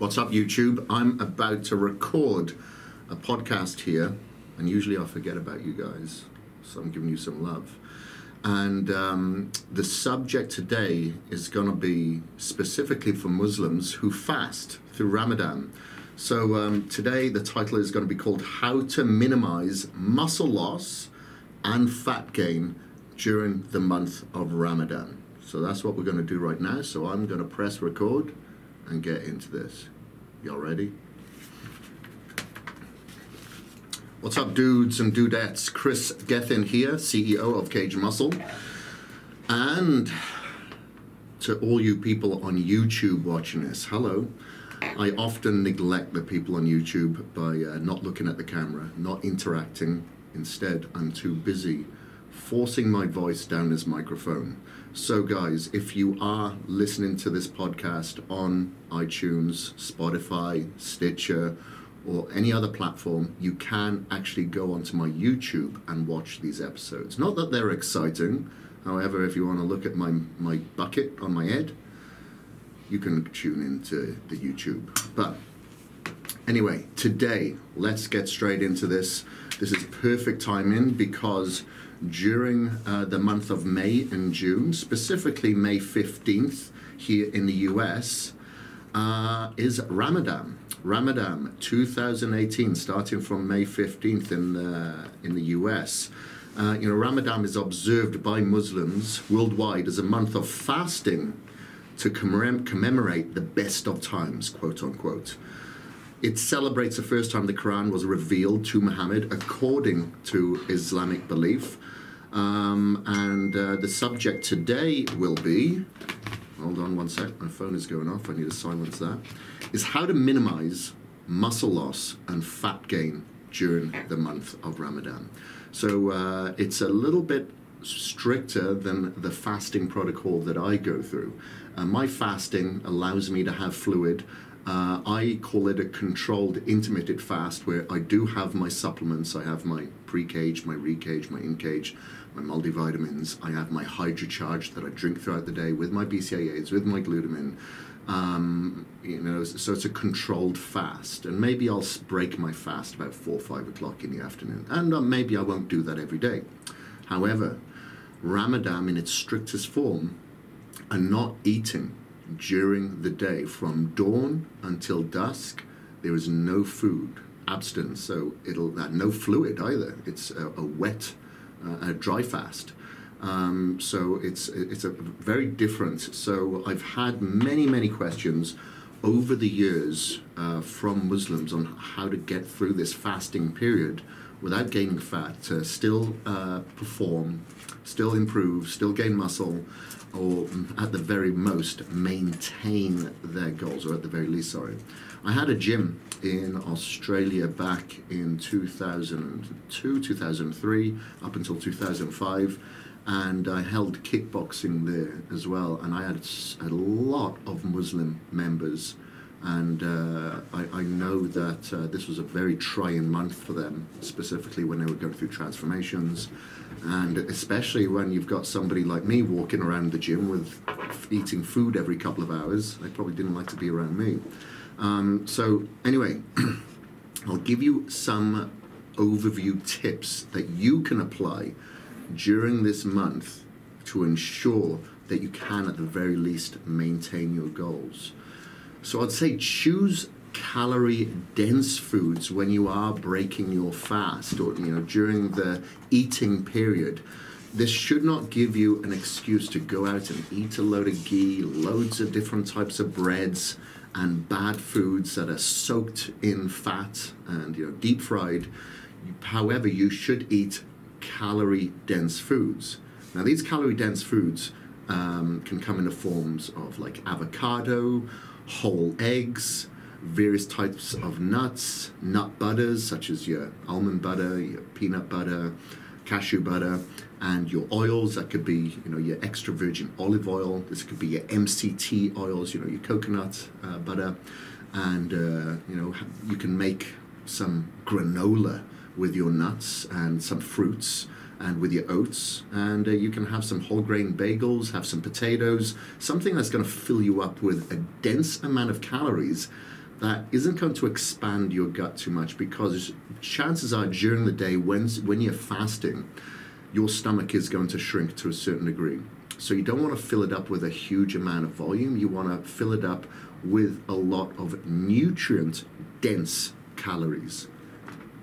What's up, YouTube? I'm about to record a podcast here, and usually I forget about you guys, so I'm giving you some love. And the subject today is going to be specifically for Muslims who fast through Ramadan. So today the title is going to be called How to Minimize Muscle Loss and Fat Gain During the Month of Ramadan. So that's what we're going to do right now. So I'm going to press record and get into this. Y'all ready? What's up, dudes and dudettes? Kris Gethin here, CEO of Cage Muscle. And to all you people on YouTube watching this, hello. I often neglect the people on YouTube by not looking at the camera, not interacting. Instead, I'm too busy forcing my voice down this microphone. So guys, if you are listening to this podcast on iTunes, Spotify, Stitcher, or any other platform, you can actually go onto my YouTube and watch these episodes. Not that they're exciting. However, if you want to look at my bucket on my head, you can tune into the YouTube. But anyway, today, let's get straight into this. This is perfect timing because during the month of May and June, specifically May 15th here in the US, is Ramadan. Ramadan 2018, starting from May 15th in the US. Ramadan is observed by Muslims worldwide as a month of fasting to commemorate the best of times, quote unquote. It celebrates the first time the Quran was revealed to Muhammad according to Islamic belief. The subject today will be, hold on one sec, my phone is going off, I need to silence that, is how to minimize muscle loss and fat gain during the month of Ramadan. So it's a little bit stricter than the fasting protocol that I go through. My fasting allows me to have fluid. I call it a controlled intermittent fast, where I do have my supplements. I have my pre-cage, my re-cage, my in-cage, my multivitamins. I have my HydroCharge that I drink throughout the day with my BCAAs, with my glutamine. So it's a controlled fast, and maybe I'll break my fast about 4 or 5 o'clock in the afternoon, and maybe I won't do that every day. However, Ramadan in its strictest form, and not eating during the day from dawn until dusk, there is no food, abstinence, so no fluid either. It's a wet, a dry fast. So it's a very different. So I've had many questions over the years from Muslims on how to get through this fasting period without gaining fat, to still perform, still improve, still gain muscle, or at the very most maintain their goals, or at the very least, sorry. I had a gym in Australia back in 2002, 2003, up until 2005, and I held kickboxing there as well, and I had a lot of Muslim members, and I know that this was a very trying month for them, specifically when they were going through transformations, and especially when you've got somebody like me walking around the gym with eating food every couple of hours. They probably didn't like to be around me. So anyway, I'll give you some overview tips that you can apply during this month to ensure that you can, at the very least, maintain your goals. So I'd say choose calorie-dense foods when you are breaking your fast, or during the eating period. This should not give you an excuse to go out and eat a load of ghee, loads of different types of breads, and bad foods that are soaked in fat and deep fried. However, you should eat calorie-dense foods. Now, these calorie-dense foods can come in the forms of like avocado, whole eggs, various types of nuts, nut butters such as your almond butter, your peanut butter, cashew butter, and your oils. That could be your extra virgin olive oil. This could be your MCT oils, your coconut butter, and you can make some granola with your nuts and some fruits and with your oats, and you can have some whole grain bagels, have some potatoes, something that's going to fill you up with a dense amount of calories that isn't going to expand your gut too much, because chances are during the day when you're fasting, your stomach is going to shrink to a certain degree. So you don't want to fill it up with a huge amount of volume. You want to fill it up with a lot of nutrient-dense calories,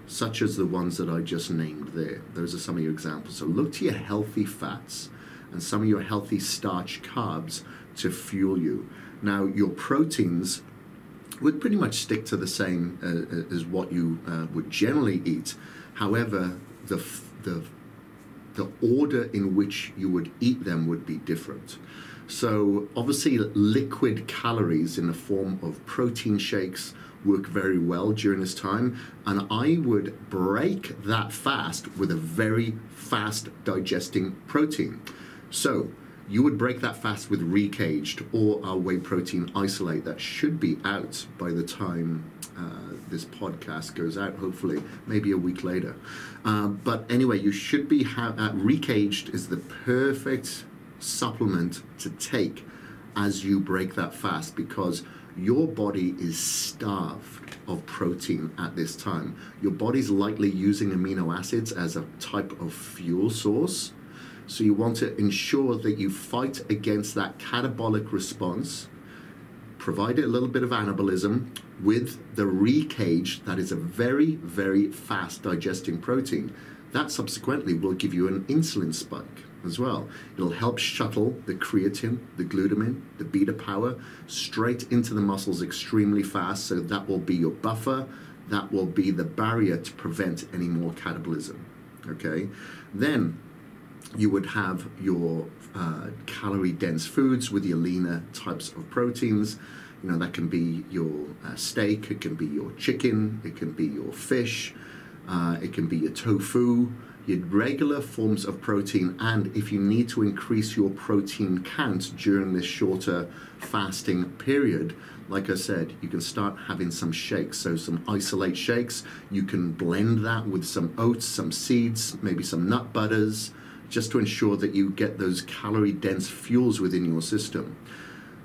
such as the ones that I just named there. Those are some of your examples. So look to your healthy fats and some of your healthy starch carbs to fuel you. Now, your proteins would pretty much stick to the same as what you would generally eat. However, the order in which you would eat them would be different. So obviously liquid calories in the form of protein shakes work very well during this time, and I would break that fast with a very fast digesting protein. So you would break that fast with recaged or our whey protein isolate that should be out by the time this podcast goes out, hopefully, maybe a week later. But anyway, you should be recaged is the perfect supplement to take as you break that fast, because your body is starved of protein at this time. Your body's likely using amino acids as a type of fuel source. So you want to ensure that you fight against that catabolic response, provide it a little bit of anabolism with the recage that is a very, very fast digesting protein. That subsequently will give you an insulin spike as well. It'll help shuttle the creatine, the glutamine, the beta power straight into the muscles extremely fast. So that will be your buffer. That will be the barrier to prevent any more catabolism. Okay, then you would have your calorie-dense foods with your leaner types of proteins. You know, that can be your steak, it can be your chicken, it can be your fish, it can be your tofu, your regular forms of protein. And if you need to increase your protein count during this shorter fasting period, like I said, you can start having some shakes. So some isolate shakes, you can blend that with some oats, some seeds, maybe some nut butters, just to ensure that you get those calorie-dense fuels within your system.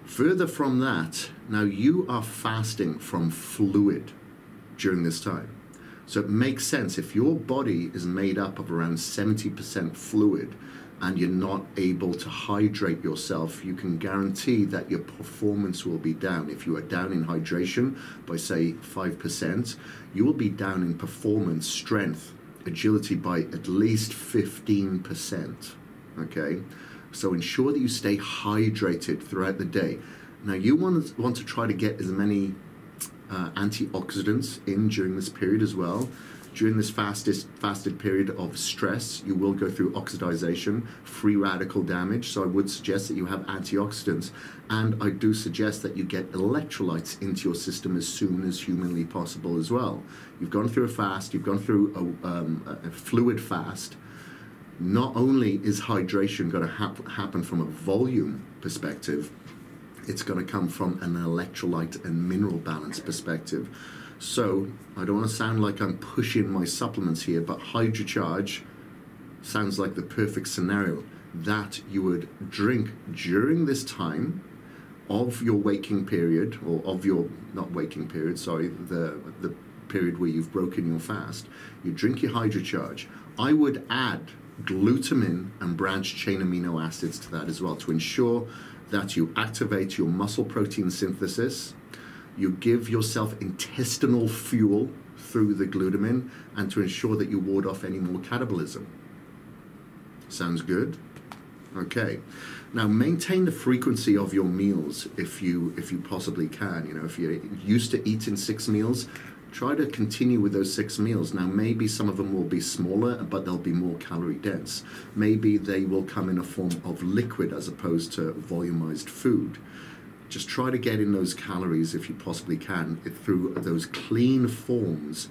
Further from that, now you are fasting from fluid during this time. So it makes sense if your body is made up of around 70% fluid and you're not able to hydrate yourself, you can guarantee that your performance will be down. If you are down in hydration by, say, 5%, you will be down in performance, strength, agility by at least 15%. Okay, so ensure that you stay hydrated throughout the day. Now you want to try to get as many antioxidants in during this period as well. During this fasted period of stress, you will go through oxidization, free radical damage. So I would suggest that you have antioxidants, and I do suggest that you get electrolytes into your system as soon as humanly possible as well. You've gone through a fast, you've gone through a fluid fast. Not only is hydration going to happen from a volume perspective, it's going to come from an electrolyte and mineral balance perspective. So I don't want to sound like I'm pushing my supplements here, but HydroCharge sounds like the perfect scenario that you would drink during this time of your waking period, or of your, not waking period, sorry, the period where you've broken your fast. You drink your HydroCharge. I would add glutamine and branched chain amino acids to that as well, to ensure that you activate your muscle protein synthesis, you give yourself intestinal fuel through the glutamine, and to ensure that you ward off any more catabolism. Sounds good? Okay. Now maintain the frequency of your meals if you possibly can. You know, if you're used to eating 6 meals, try to continue with those 6 meals. Now, maybe some of them will be smaller, but they'll be more calorie dense. Maybe they will come in a form of liquid as opposed to volumized food. Just try to get in those calories if you possibly can through those clean forms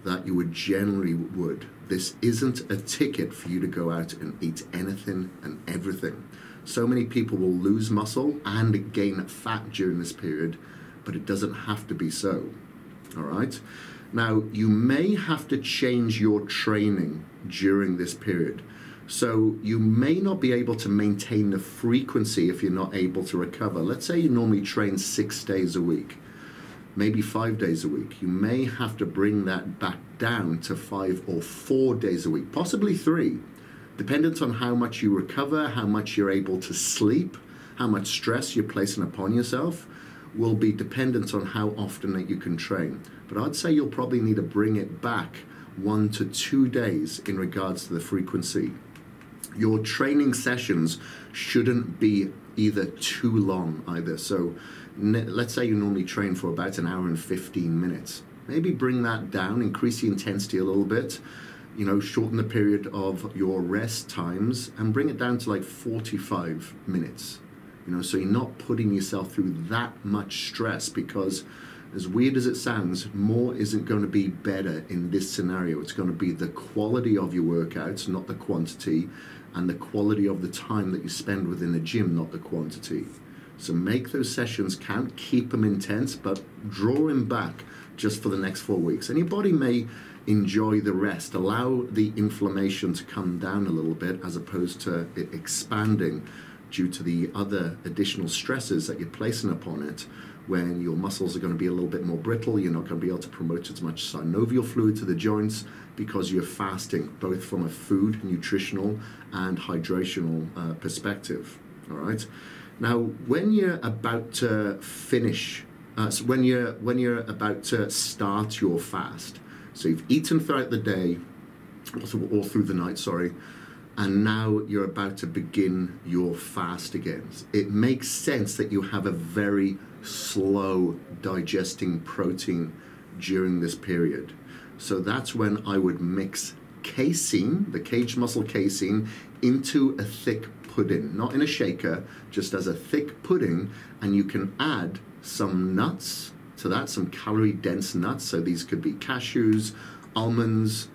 that you would generally would. This isn't a ticket for you to go out and eat anything and everything. So many people will lose muscle and gain fat during this period, but it doesn't have to be so. All right. Now, you may have to change your training during this period. So you may not be able to maintain the frequency if you're not able to recover. Let's say you normally train 6 days a week. maybe 5 days a week. You may have to bring that back down to 5 or 4 days a week, possibly 3, dependent on how much you recover, how much you're able to sleep, how much stress you're placing upon yourself will be dependent on how often that you can train. But I'd say you'll probably need to bring it back 1 to 2 days in regards to the frequency. Your training sessions shouldn't be either too long either. So let's say you normally train for about an hour and 15 minutes. Maybe bring that down, increase the intensity a little bit, you know, shorten the period of your rest times and bring it down to like 45 minutes. You know, so you're not putting yourself through that much stress, because as weird as it sounds, more isn't going to be better in this scenario. It's going to be the quality of your workouts, not the quantity, and the quality of the time that you spend within the gym, not the quantity. So make those sessions count, keep them intense, but draw them back just for the next 4 weeks. And your body may enjoy the rest. Allow the inflammation to come down a little bit as opposed to it expanding due to the other additional stresses that you're placing upon it. When your muscles are going to be a little bit more brittle, you're not going to be able to promote as much synovial fluid to the joints because you're fasting, both from a food, nutritional, and hydrational perspective. All right. Now, when you're about to finish, when you're about to start your fast, so you've eaten throughout the day, or through the night, sorry, and now you're about to begin your fast again. It makes sense that you have a very slow digesting protein during this period. So that's when I would mix casein, the cage muscle casein, into a thick pudding, not in a shaker, just as a thick pudding, and you can add some nuts to that, some calorie dense nuts. So these could be cashews, almonds,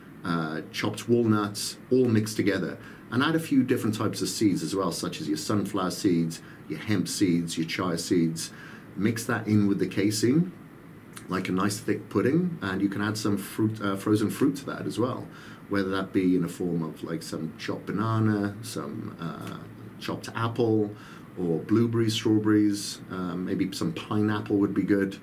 chopped walnuts, all mixed together, and add a few different types of seeds as well, such as your sunflower seeds, your hemp seeds, your chia seeds. Mix that in with the casein like a nice thick pudding, and you can add some fruit, frozen fruit to that as well, whether that be in a form of like some chopped banana, some chopped apple, or blueberries, strawberries, maybe some pineapple would be good.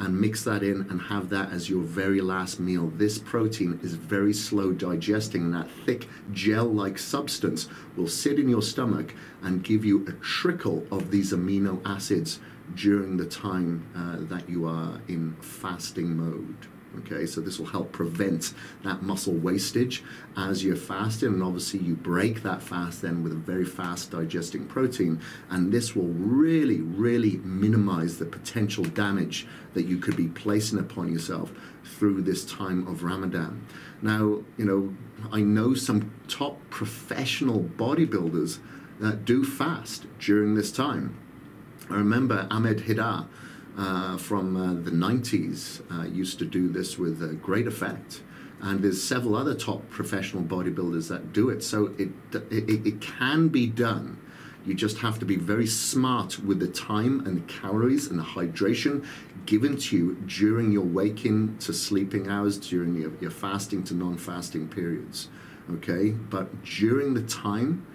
And mix that in and have that as your very last meal. This protein is very slow digesting, and that thick gel-like substance will sit in your stomach and give you a trickle of these amino acids during the time that you are in fasting mode. Okay, so this will help prevent that muscle wastage as you're fasting, and obviously you break that fast then with a very fast digesting protein, and this will really, really minimize the potential damage that you could be placing upon yourself through this time of Ramadan. Now, you know, I know some top professional bodybuilders that do fast during this time. I remember Ahmed Hidar from the 90s used to do this with great effect, and there's several other top professional bodybuilders that do it. So it can be done. You just have to be very smart with the time and the calories and the hydration given to you during your waking to sleeping hours, during your fasting to non-fasting periods. Okay, but during the time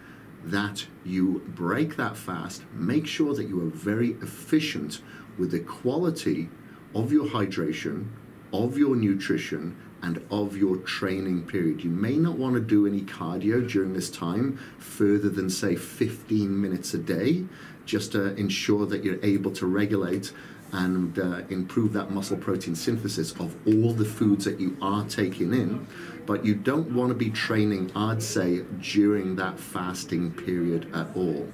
that you break that fast, make sure that you are very efficient with the quality of your hydration, of your nutrition, and of your training period. You may not want to do any cardio during this time further than, say, 15 minutes a day, just to ensure that you're able to regulate and improve that muscle protein synthesis of all the foods that you are taking in. But you don't want to be training, I'd say, during that fasting period at all.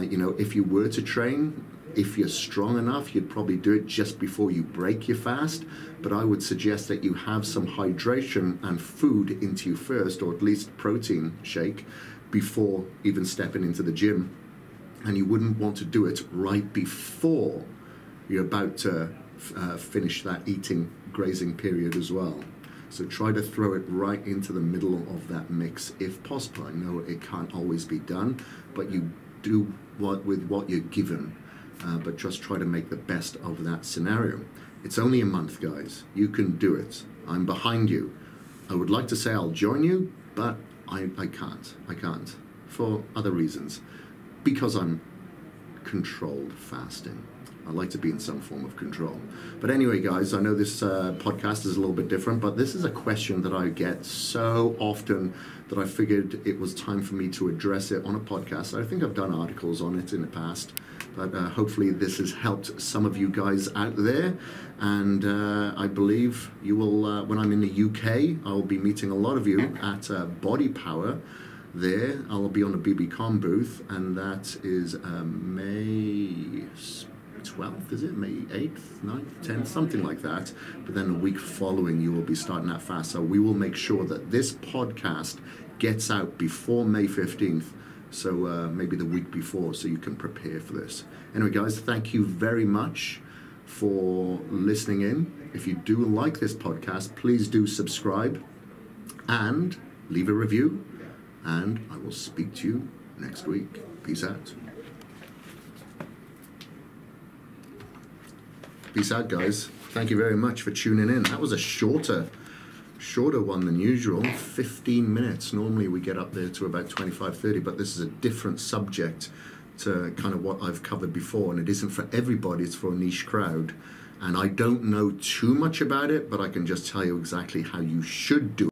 You know, if you were to train, if you're strong enough, you'd probably do it just before you break your fast. But I would suggest that you have some hydration and food into you first, or at least protein shake, before even stepping into the gym. And you wouldn't want to do it right before you're about to finish that eating, grazing period as well. So try to throw it right into the middle of that mix if possible. I know it can't always be done, but you do with what you're given. But just try to make the best of that scenario. It's only a month, guys. You can do it. I'm behind you. I would like to say I'll join you, but I can't. I can't for other reasons. Because I'm controlled fasting. I like to be in some form of control. But anyway, guys, I know this podcast is a little bit different, but this is a question that I get so often that I figured it was time for me to address it on a podcast. I think I've done articles on it in the past, but hopefully this has helped some of you guys out there. And I believe you will, when I'm in the UK, I'll be meeting a lot of you at Body Power. There, I'll be on the BBCon booth, and that is May 12th, is it? May 8th, 9th, 10th, something like that. But then the week following, you will be starting that fast. So we will make sure that this podcast gets out before May 15th. So maybe the week before, so you can prepare for this. Anyway, guys, thank you very much for listening in. If you do like this podcast, please do subscribe and leave a review. And I will speak to you next week. Peace out. Peace out, guys. Thank you very much for tuning in. That was a shorter one than usual, 15 minutes. Normally we get up there to about 25, 30, but this is a different subject to kind of what I've covered before, and it isn't for everybody, it's for a niche crowd. And I don't know too much about it, but I can just tell you exactly how you should do it.